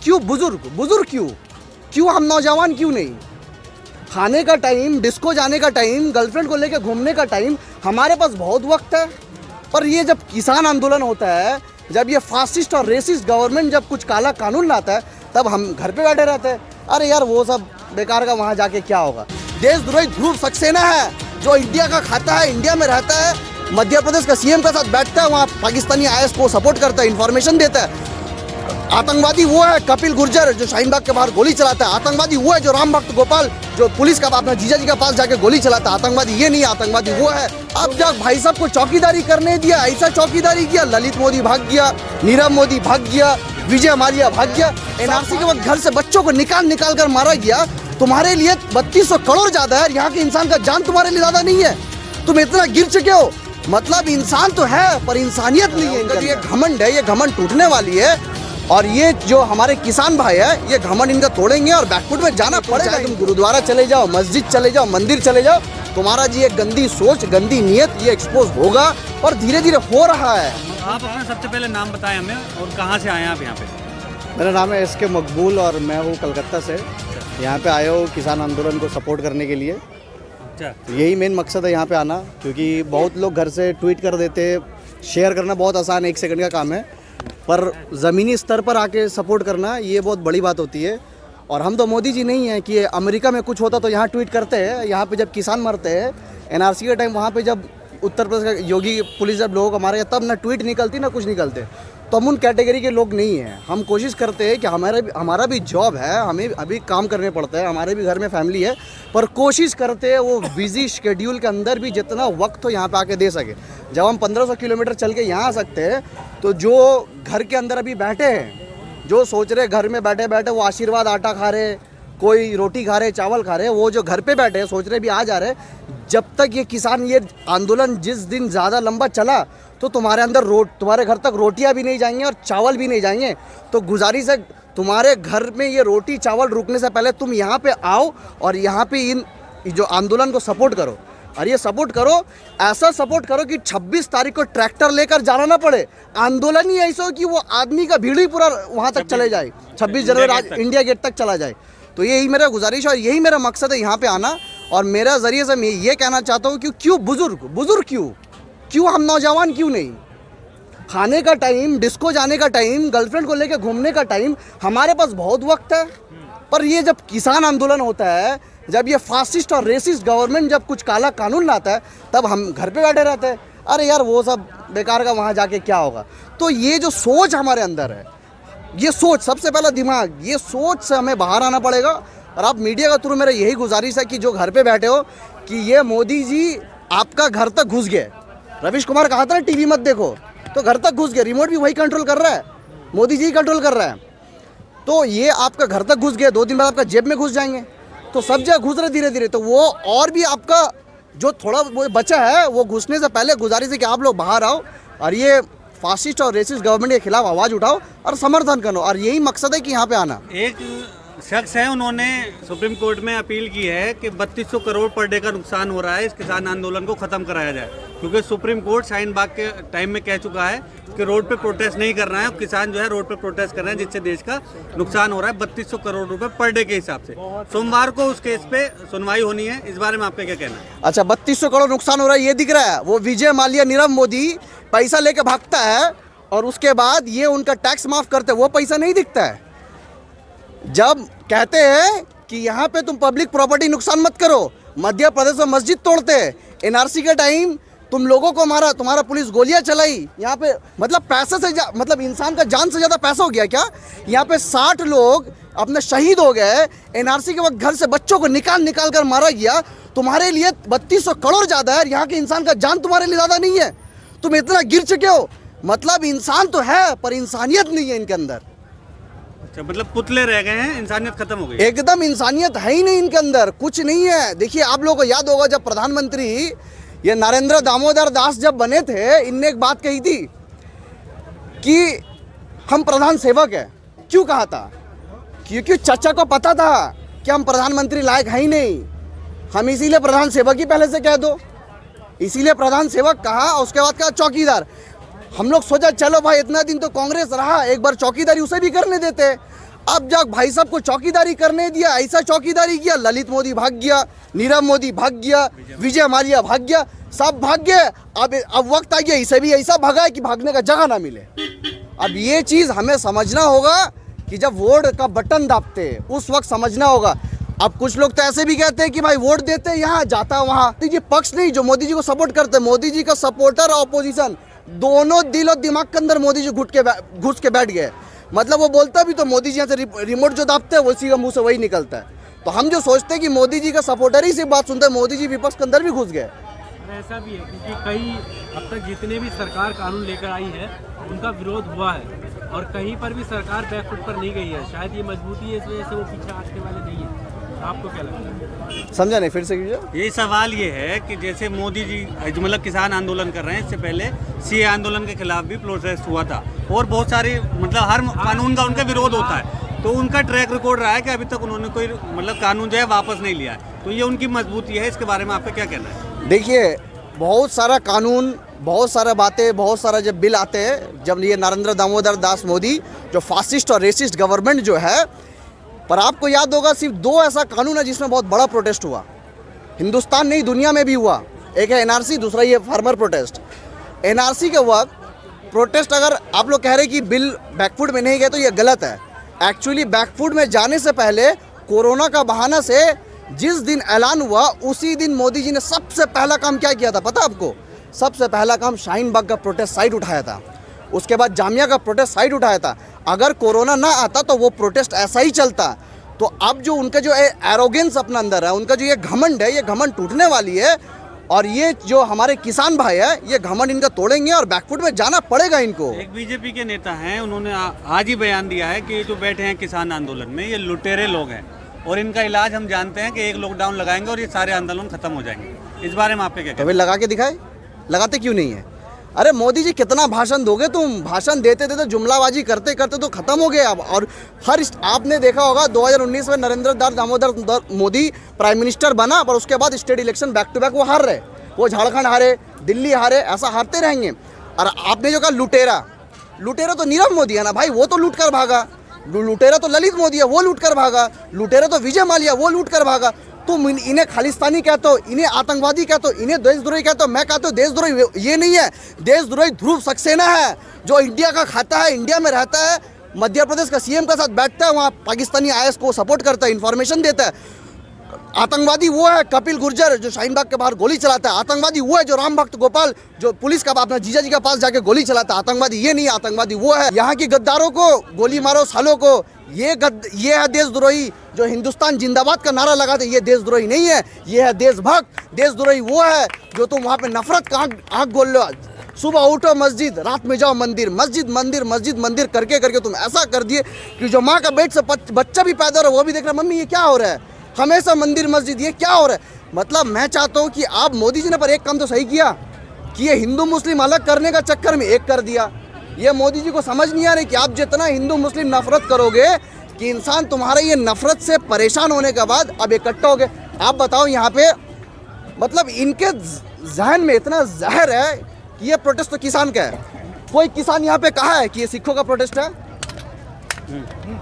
क्यों बुजुर्ग बुजुर्ग क्यों हम नौजवान क्यों नहीं? खाने का टाइम, डिस्को जाने का टाइम, गर्लफ्रेंड को लेकर घूमने का टाइम, हमारे पास बहुत वक्त है। पर ये जब किसान आंदोलन होता है, जब ये फासिस्ट और रेसिस्ट गवर्नमेंट जब कुछ काला कानून लाता है, तब हम घर पे बैठे रहते हैं। अरे यार वो सब बेकार का, वहाँ जाके क्या होगा। देशद्रोही ध्रुव सक्सेना है जो इंडिया का खाता है, इंडिया में रहता है, मध्य प्रदेश का सीएम के साथ बैठता है, वहाँ पाकिस्तानी आईएस को सपोर्ट करता है, इन्फॉर्मेशन देता है। आतंकवादी वो है कपिल गुर्जर जो शाहीन बाग के बाहर गोली चलाता है। आतंकवादी वो है जो राम भक्त गोपाल जो पुलिस का अपना जीजा जी के पास जाके गोली चलाता है। आतंकवादी ये नहीं, आतंकवादी वो है। अब जब भाई साहब को चौकीदारी करने दिया, ऐसा चौकीदारी किया, ललित मोदी भाग गया, नीरव मोदी भाग गया, विजय माल्या भाग गया। एनआरसी के वक्त घर से बच्चों को निकाल कर मारा गया। तुम्हारे लिए 3200 करोड़ ज्यादा है, यहाँ के इंसान का जान तुम्हारे लिए ज्यादा नहीं है। तुम इतना गिर चुके हो, मतलब इंसान तो है पर इंसानियत नहीं है। ये घमंड है, ये घमंड टूटने वाली है। और ये जो हमारे किसान भाई है, ये घमंड इनका तोड़ेंगे और बैकफुट में जाना पड़ेगा। तुम गुरुद्वारा चले जाओ, मस्जिद चले जाओ, मंदिर चले जाओ, तुम्हारा जी एक गंदी सोच, गंदी नीयत ये एक्सपोज होगा और धीरे धीरे हो रहा है। आप अपना सबसे पहले नाम बताएं हमें और कहाँ से आए हैं आप यहाँ पे? मेरा नाम है एसके मकबूल और मैं हूँ कलकत्ता से। यहाँ पे आया हूँ किसान आंदोलन को सपोर्ट करने के लिए। अच्छा, यही मेन मकसद है यहाँ पे आना, क्योंकि बहुत लोग घर से ट्वीट कर देते, शेयर करना बहुत आसान है, 1 सेकंड का काम है, पर ज़मीनी स्तर पर आके सपोर्ट करना ये बहुत बड़ी बात होती है। और हम तो मोदी जी नहीं हैं कि अमेरिका में कुछ होता तो यहाँ ट्वीट करते हैं, यहाँ पे जब किसान मरते हैं एनआरसी के टाइम, वहाँ पे जब उत्तर प्रदेश का योगी पुलिस जब लोगों को मारे, तब ना ट्वीट निकलती ना कुछ निकलते। तो हम उन कैटेगरी के लोग नहीं हैं। हम कोशिश करते हैं कि हमारा भी जॉब है, हमें अभी काम करने पड़ता है, हमारे भी घर में फैमिली है, पर कोशिश करते हैं वो बिजी शेड्यूल के अंदर भी जितना वक्त हो यहाँ पे आके दे सके। जब हम 1500 किलोमीटर चल के यहाँ आ सकते हैं, तो जो घर के अंदर अभी बैठे हैं, जो सोच रहे घर में बैठे बैठे वो आशीर्वाद आटा खा रहे, कोई रोटी खा रहे, चावल खा रहे, वो जो घर पे बैठे हैं सोच रहे भी आ जा रहे, जब तक ये किसान ये आंदोलन जिस दिन ज़्यादा लंबा चला तो तुम्हारे अंदर तुम्हारे घर तक रोटियां भी नहीं जाएंगी और चावल भी नहीं जाएंगे। तो गुजारिश है, तुम्हारे घर में ये रोटी चावल रुकने से पहले तुम यहाँ पे आओ और यहाँ पे इन जो आंदोलन को सपोर्ट करो। और ये सपोर्ट करो, ऐसा सपोर्ट करो कि 26 तारीख को ट्रैक्टर लेकर जाना ना पड़े। आंदोलन ही ऐसा हो कि वो आदमी का भीड़ ही पूरा वहाँ तक चले जाए, 26 जनवरी इंडिया गेट तक चला जाए। तो यही मेरा गुजारिश और यही मेरा मकसद है यहाँ पे आना। और मेरा ज़रिए से मैं ये कहना चाहता हूँ कि क्यों बुजुर्ग क्यों हम नौजवान क्यों नहीं? खाने का टाइम, डिस्को जाने का टाइम, गर्लफ्रेंड को लेकर घूमने का टाइम, हमारे पास बहुत वक्त है। पर ये जब किसान आंदोलन होता है, जब ये फासिस्ट और रेसिस्ट गवर्नमेंट जब कुछ काला कानून लाता है, तब हम घर पे बैठे रहते हैं। अरे यार वो सब बेकार का, वहाँ जाके क्या होगा। तो ये जो सोच हमारे अंदर है, ये सोच, सबसे पहला दिमाग, ये सोच से हमें बाहर आना पड़ेगा। और आप मीडिया का थ्रू मेरा यही गुजारिश है कि जो घर पे बैठे हो, कि ये मोदी जी आपका घर तक घुस गए। रवीश कुमार कहा था ना टीवी मत देखो, तो घर तक घुस गए, रिमोट भी वही कंट्रोल कर रहा है, मोदी जी कंट्रोल कर रहा है। तो ये आपका घर तक घुस गए, 2 दिन बाद आपका जेब में घुस जाएंगे, तो सब जगह घुस रहे धीरे धीरे। तो वो और भी आपका जो थोड़ा वो बचा है, वो घुसने से पहले गुजारिश है कि आप लोग बाहर आओ और ये फासिस्ट और रेसिस्ट गवर्नमेंट के खिलाफ आवाज़ उठाओ और समर्थन करो। और यही मकसद है कि यहाँ पे आना। एक शख्स है, उन्होंने सुप्रीम कोर्ट में अपील की है कि 3200 करोड़ पर डे का नुकसान हो रहा है, इस किसान आंदोलन को ख़त्म कराया जाए। क्योंकि सुप्रीम कोर्ट शाहीन बाग के टाइम में कह चुका है कि रोड पे प्रोटेस्ट नहीं करना है। किसान जो है रोड पे प्रोटेस्ट कर रहे हैं, जिससे देश का नुकसान हो रहा है 3200 करोड़ रुपए पर डे के हिसाब से। सोमवार को उस केस पे सुनवाई होनी है, इस बारे में आपका क्या कहना है? अच्छा, 3200 करोड़ नुकसान हो रहा है ये दिख रहा है। वो विजय माल्या, नीरव मोदी पैसा लेके भागता है और उसके बाद ये उनका टैक्स माफ़ करते, वो पैसा नहीं दिखता है। जब कहते हैं कि यहाँ पे तुम पब्लिक प्रॉपर्टी नुकसान मत करो, मध्य प्रदेश में मस्जिद तोड़ते हैं, एनआरसी के टाइम तुम लोगों को मारा, तुम्हारा पुलिस गोलियां चलाई यहाँ पे, मतलब पैसे से मतलब इंसान का जान से ज़्यादा पैसा हो गया क्या? यहाँ पे 60 लोग अपने शहीद हो गए। एनआरसी के वक्त घर से बच्चों को निकाल कर मारा गया। तुम्हारे लिए 3200 करोड़ ज़्यादा है, यहाँ के इंसान का जान तुम्हारे लिए ज़्यादा नहीं है। तुम इतना गिर चुके हो, मतलब इंसान तो है पर इंसानियत नहीं है इनके अंदर। अच्छा, मतलब पुतले रह गए हैं, इंसानियत खत्म हो गई। एकदम इंसानियत है ही नहीं इनके अंदर, कुछ नहीं है। देखिए आप लोगों को याद होगा जब प्रधानमंत्री ये नरेंद्र दामोदर दास जब बने थे, इनने एक बात कही थी कि हम प्रधान सेवक है। क्यों कहा था? क्योंकि चचा को पता था कि हम प्रधानमंत्री लायक है ही नहीं, हम इसीलिए प्रधान सेवक ही पहले से कह दो, इसीलिए प्रधान सेवक कहा। उसके बाद कहा चौकीदार। हम लोग सोचा चलो भाई इतना दिन तो कांग्रेस रहा, एक बार चौकीदारी उसे भी करने देते। अब जब भाई साहब को चौकीदारी करने दिया, ऐसा चौकीदारी किया, ललित मोदी भाग गया, नीरव मोदी भाग गया, विजय माल्या भाग गया, सब भाग गए। अब वक्त आ गया इसे भी ऐसा भगा है कि भागने का जगह ना मिले। अब ये चीज़ हमें समझना होगा कि जब वोट का बटन दाबते उस वक्त समझना होगा। अब कुछ लोग तो ऐसे भी कहते हैं कि भाई वोट देते हैं यहाँ, जाता है वहाँ। तो ये पक्ष नहीं जो मोदी जी को सपोर्ट करते हैं, मोदी जी का सपोर्टर और अपोजिशन दोनों दिल और दिमाग के अंदर मोदी जी घुस के बैठ गए। मतलब वो बोलता भी तो मोदी जी यहाँ से रिमोट जो दाबते हैं उसी का मुंह से वही निकलता है। तो हम जो सोचते हैं कि मोदी जी का सपोर्टर ही सिर्फ बात सुनते हैं, मोदी जी विपक्ष के अंदर भी घुस गए। ऐसा भी है क्योंकि कई अब तक जितने भी सरकार कानून लेकर आई है उनका विरोध हुआ है और कहीं पर भी सरकार बैकफुट पर नहीं गई है। शायद ये मजबूती है, इस वजह से वो पीछे हटने वाले नहीं है। आपको क्या लगता है? समझा नहीं, फिर से कीजिए। ये सवाल ये है कि जैसे मोदी जी जो मतलब किसान आंदोलन कर रहे हैं, इससे पहले सीए आंदोलन के खिलाफ भी प्रोटेस्ट हुआ था और बहुत सारी मतलब हर कानून का उनका विरोध होता है। तो उनका ट्रैक रिकॉर्ड रहा है कि अभी तक उन्होंने कोई मतलब कानून जो है वापस नहीं लिया है। तो ये उनकी मजबूती है। इसके बारे में आपका क्या कहना है? देखिए, बहुत सारा कानून, बहुत सारा बातें, बहुत सारा जब बिल आते हैं, जब ये नरेंद्र दामोदर दास मोदी जो फासिस्ट और रेसिस्ट गवर्नमेंट जो है, पर आपको याद होगा सिर्फ 2 ऐसा कानून है जिसमें बहुत बड़ा प्रोटेस्ट हुआ। हिंदुस्तान नहीं दुनिया में भी हुआ। एक है एनआरसी, दूसरा ये फार्मर प्रोटेस्ट। एनआरसी के वक्त प्रोटेस्ट, अगर आप लोग कह रहे हैं कि बिल बैकफुट में नहीं गए तो ये गलत है। एक्चुअली बैकफुट में जाने से पहले कोरोना का बहाना से जिस दिन ऐलान हुआ उसी दिन मोदी जी ने सबसे पहला काम क्या किया था पता आपको? सबसे पहला काम शाहीन बाग का प्रोटेस्ट साइट उठाया था, उसके बाद जामिया का प्रोटेस्ट साइट उठाया था। अगर कोरोना ना आता तो वो प्रोटेस्ट ऐसा ही चलता। तो अब जो उनका जो एरोगेंस अपना अंदर है, उनका जो ये घमंड है, ये घमंड टूटने वाली है। और ये जो हमारे किसान भाई है, ये घमंड इनका तोड़ेंगे और बैकफुट में जाना पड़ेगा इनको। एक बीजेपी के नेता हैं, उन्होंने आज ही बयान दिया है कि जो बैठे हैं किसान आंदोलन में ये लुटेरे लोग हैं और इनका इलाज हम जानते हैं कि एक लॉकडाउन लगाएंगे और ये सारे आंदोलन खत्म हो जाएंगे। इस बारे में आपके क्या कहना है? कभी लगा के दिखाए, लगाते क्यों नहीं है? अरे मोदी जी कितना भाषण दोगे तुम? भाषण देते देते जुमलाबाजी करते करते तो खत्म हो गए अब। और आपने देखा होगा 2019 में नरेंद्र दामोदर मोदी प्राइम मिनिस्टर बना, पर उसके बाद state election back to back वो हार रहे। वो झारखंड हारे, दिल्ली हारे, ऐसा हारते रहेंगे। और आपने जो कहा लुटेरा तो नीरव मोदी है ना भाई, वो तो लूट कर भागा। लुटेरा तो ललित मोदी है, वो लूट कर भागा। लुटेरा तो विजय माल्या, वो लूट कर भागा। तुम इन्हें खालिस्तानी कहते हो, इन्हें आतंकवादी कहते हो, इन्हें देशद्रोही कहते हो। मैं कहता हूँ देशद्रोही ये नहीं है, देशद्रोही ध्रुव सक्सेना है जो इंडिया का खाता है, इंडिया में रहता है, मध्य प्रदेश का सीएम के साथ बैठता है, वहाँ पाकिस्तानी आईएस को सपोर्ट करता है, इन्फॉर्मेशन देता है। आतंकवादी वो है कपिल गुर्जर जो शाहीन बाग के बाहर गोली चलाता है। आतंकवादी वो है जो राम भक्त गोपाल जो पुलिस का अपना जीजा जी के पास जाके गोली चलाता है। आतंकवादी ये नहीं है, आतंकवादी वो है। यहाँ के गद्दारों को गोली मारो, सालों को। ये है देशद्रोही जो हिंदुस्तान जिंदाबाद का नारा लगाते, ये देशद्रोही नहीं है, ये है देशभक्त। देशद्रोही वो है जो तुम वहाँ पे नफरत का आँख गोल लो। सुबह उठो मस्जिद, रात में जाओ मंदिर, मस्जिद मंदिर मस्जिद मंदिर करके करके तुम ऐसा कर दिए कि जो माँ का पेट से बच्चा भी पैदा हो रहा है वो भी देख रहा है मम्मी ये क्या हो रहा है, हमेशा मंदिर मस्जिद, ये क्या हो रहा है। मतलब मैं चाहता हूँ कि आप मोदी जी ने पर एक काम तो सही किया कि ये हिंदू मुस्लिम अलग करने का चक्कर में एक कर दिया। ये मोदी जी को समझ नहीं आ रही कि आप जितना हिंदू मुस्लिम नफरत करोगे कि इंसान तुम्हारे ये नफरत से परेशान होने के बाद अब इकट्ठा हो गए। आप बताओ यहाँ पे मतलब इनके जहन में इतना जहर है कि ये प्रोटेस्ट तो किसान का है। कोई किसान यहाँ पे कहा है कि ये सिखों का प्रोटेस्ट है?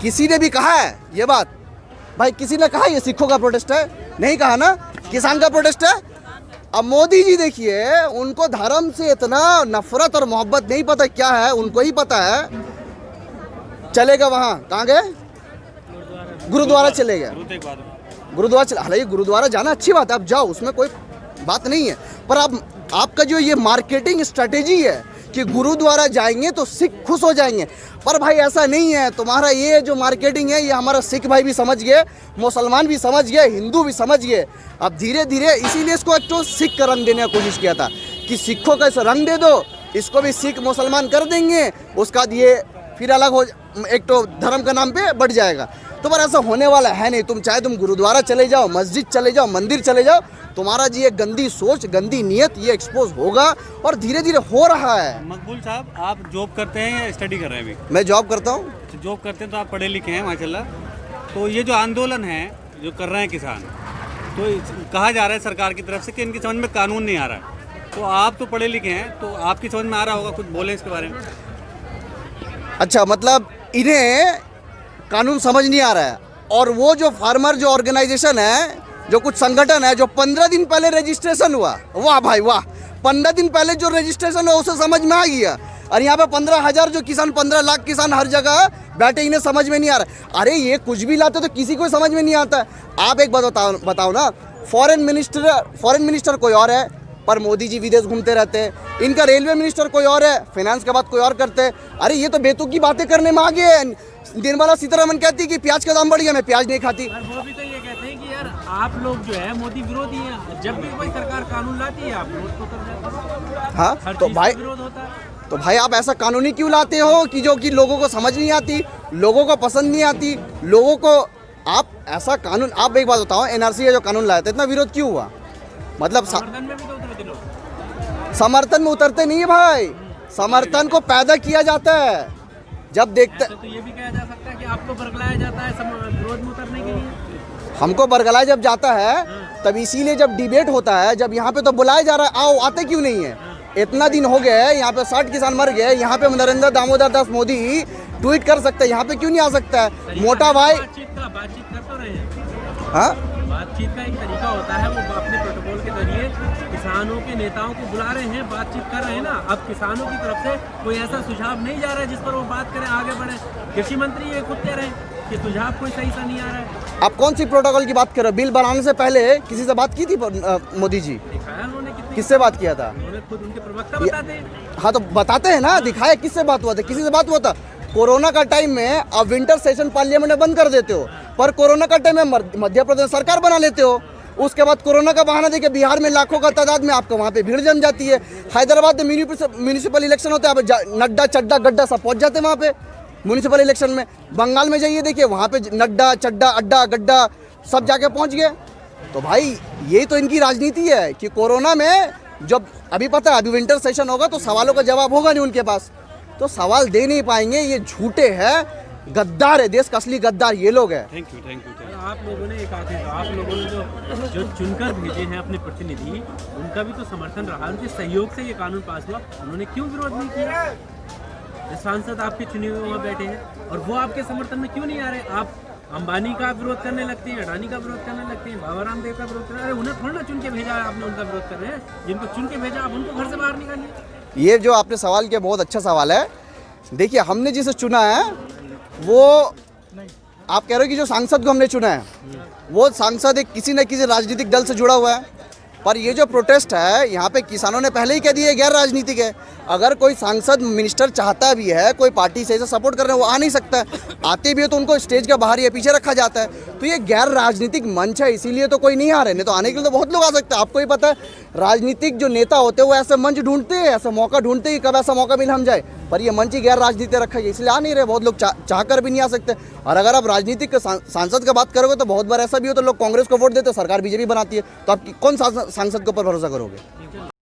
किसी ने भी कहा है ये बात? भाई किसी ने कहा ये सिखों का प्रोटेस्ट है? नहीं कहा ना, किसान का प्रोटेस्ट है। अब मोदी जी देखिए, उनको धर्म से इतना नफरत और मोहब्बत नहीं पता क्या है, उनको ही पता है। चलेगा वहाँ, कहाँ गए? गुरुद्वारा चले गए। हालांकि गुरुद्वारा जाना अच्छी बात है, आप जाओ, उसमें कोई बात नहीं है। पर आपका जो ये मार्केटिंग स्ट्रेटेजी है कि गुरुद्वारा जाएंगे तो सिख खुश हो जाएंगे, पर भाई ऐसा नहीं है। तुम्हारा ये जो मार्केटिंग है ये हमारा सिख भाई भी समझ गए, मुसलमान भी समझ गए, हिंदू भी समझ गए। अब धीरे धीरे इसीलिए इसको एक तो सिख का रंग देने का कोशिश किया था कि सिखों का रंग दे दो, इसको भी सिख मुसलमान कर देंगे, उसका बाद ये फिर अलग हो, एक तो धर्म का नाम पे बढ़ जाएगा। तो पर ऐसा होने वाला है नहीं। तुम चाहे तुम गुरुद्वारा चले जाओ, मस्जिद चले जाओ, मंदिर चले जाओ, तुम्हारा जी एक गंदी सोच, गंदी नीयत ये एक्सपोज होगा और धीरे धीरे हो रहा है। मकबूल साहब, आप जॉब करते हैं या स्टडी कर रहे हैं अभी? मैं जॉब करता हूँ। जॉब करते हैं तो आप पढ़े लिखे हैं माशाल्लाह। तो ये जो आंदोलन है जो कर रहे हैं किसान, तो कहा जा रहा है सरकार की तरफ से कि इनकी समझ में कानून नहीं आ रहा है। तो आप तो पढ़े लिखे हैं, तो आपकी समझ में आ रहा होगा, कुछ बोलें इसके बारे में। अच्छा, मतलब इन्हें कानून समझ नहीं आ रहा है। और वो जो फार्मर जो ऑर्गेनाइजेशन है, जो कुछ संगठन है, जो 15 दिन पहले रजिस्ट्रेशन हुआ, वाह भाई वाह, 15 दिन पहले जो रजिस्ट्रेशन हुआ उसे समझ में आ गया। और यहाँ पे 15,000 जो किसान, 15 लाख किसान हर जगह बैठे, इन्हें समझ में नहीं आ रहा। अरे ये कुछ भी लाते तो किसी को समझ में नहीं आता। आप एक बात बताओ ना, फॉरेन मिनिस्टर कोई और है, पर मोदी जी विदेश घूमते रहते हैं। इनका रेलवे मिनिस्टर कोई और है, फाइनेंस के बाद कोई और करते हैं। अरे ये तो बेतुकी बातें करने में आगे है। निर्मला सीतारमण कहती है कि प्याज का दाम बढ़ गया, मैं प्याज नहीं खाती। और वो भी तो ये कहते हैं कि यार आप लोग जो है मोदी विरोधी हैं, जब भी कोई सरकार कानून लाती है आप विरोध को कर जाते हैं। हाँ हर तो चीज़ भाई, का विरोध होता है। तो भाई आप ऐसा कानूनी क्यों लाते हो कि जो कि लोगों को समझ नहीं आती, लोगों को पसंद नहीं आती, लोगों को आप ऐसा कानून। आप एक बात बताओ, एनआरसी का जो कानून लाया था, इतना विरोध क्यों हुआ? मतलब समर्थन में भी तो उतरे थे लोग। समर्थन में उतरते नहीं है भाई, समर्थन को पैदा किया जाता है। जब देखते, तो ये भी कहा जा सकता है कि आपको बरगलाया जाता है विरोध में उतरने के लिए। हमको बरगलाया जब जाता है तब इसीलिए जब डिबेट होता है, जब यहाँ पे तो बुलाया जा रहा है, आओ, आते क्यों नहीं है? इतना दिन हो गया है, यहाँ पे 60 किसान मर गए, यहाँ पे नरेंद्र दामोदर दास मोदी ट्वीट कर सकते हैं, यहाँ पे क्यों नहीं आ सकता है? मोटा भाई बातचीत कर तो रहे हैं। हाँ, बातचीत का एक तरीका होता है, वो अपने प्रोटोकॉल के जरिए किसानों के नेताओं को बुला रहे हैं, बातचीत कर रहे हैं ना। अब किसानों की तरफ से कोई ऐसा सुझाव नहीं जा रहा है जिस पर वो बात करें, आगे बढ़े। कृषि मंत्री ये खुद कह रहे हैं कि सुझाव कोई सही सा नहीं आ रहा है। आप कौन सी प्रोटोकॉल की बात कर रहे हो? बिल बनाने से पहले किसी से बात की थी मोदी जी? दिखाया उन्होंने कितनी, किससे बात किया था? उन्होंने खुद उनके प्रवक्ता बताते हैं। हाँ तो बताते हैं ना, दिखाया किससे बात हुआ था? किसी से बात हुआ था? कोरोना का टाइम में आप विंटर सेशन पार्लियामेंट में बंद कर देते हो, पर कोरोना का टाइम में मध्य प्रदेश सरकार बना लेते हो। उसके बाद कोरोना का बहाना देके बिहार में लाखों का तादाद में आपको वहाँ पे भीड़ जम जाती है। हैदराबाद में म्यूनिसिपल इलेक्शन होता है, आप नड्डा चड्डा गड्ढा सब पहुँच जाते हैं वहाँ पे म्यूनिसिपल इलेक्शन में। बंगाल में जाइए, देखिए वहाँ पे नड्डा चड्डा अड्डा गड्ढा सब जाके पहुँच गए। तो भाई ये तो इनकी राजनीति है कि कोरोना में जब अभी पता है अभी विंटर सेशन होगा तो सवालों का जवाब होगा नहीं उनके पास, तो सवाल दे नहीं पाएंगे। ये झूठे हैं, गद्दार है, देश का असली गद्दार ये लोग हैं। Thank you. आप लोगों ने एक आखिरी, आप लोगों ने जो चुनकर भेजे हैं अपने प्रतिनिधि, उनका भी तो समर्थन रहा, उनके सहयोग से ये कानून पास हुआ। उन्होंने क्यों विरोध नहीं किया? जो सांसद आपके चुने हुए वहाँ बैठे हैं और वो आपके समर्थन में क्यों नहीं आ रहे? आप अंबानी का विरोध करने लगते हैं, अडानी का विरोध करने लगते हैं, बाबा रामदेव का विरोध कर रहे हैं। अरे उन्हें थोड़ा ना चुन के भेजा है आपने, उनका विरोध कर रहे हैं। जिनको चुन के भेजा आप उनको घर से बाहर निकालिए। ये जो आपने सवाल किया बहुत अच्छा सवाल है। देखिए हमने जिसे चुना है वो, आप कह रहे हो कि जो सांसद को हमने चुना है वो सांसद एक किसी न किसी राजनीतिक दल से जुड़ा हुआ है, पर ये जो प्रोटेस्ट है यहाँ पे किसानों ने पहले ही कह दिया गैर राजनीतिक है। अगर कोई सांसद मिनिस्टर चाहता भी है, कोई पार्टी से ऐसा सपोर्ट कर रहे हैं, वो आ नहीं सकता है। आते भी है तो उनको स्टेज के बाहर या पीछे रखा जाता है। तो ये गैर राजनीतिक मंच है, इसीलिए तो कोई नहीं आ रहे, नहीं तो आने के लिए तो बहुत लोग आ सकते हैं। आपको ही पता है राजनीतिक जो नेता होते हैं वो ऐसे मंच ढूंढते हैं, ऐसा मौका ढूंढते हैं, कब ऐसा मौका मिल हम जाए, पर ये मंच ही गैर राजनीतिक रखा है, इसलिए आ नहीं रहे। बहुत लोग चाह कर भी नहीं आ सकते। और अगर आप राजनीतिक सांसद का बात करोगे तो बहुत बार ऐसा भी हो तो लोग कांग्रेस को वोट देते, सरकार बीजेपी बनाती है, तो आप कौन सांसद के ऊपर भरोसा करोगे?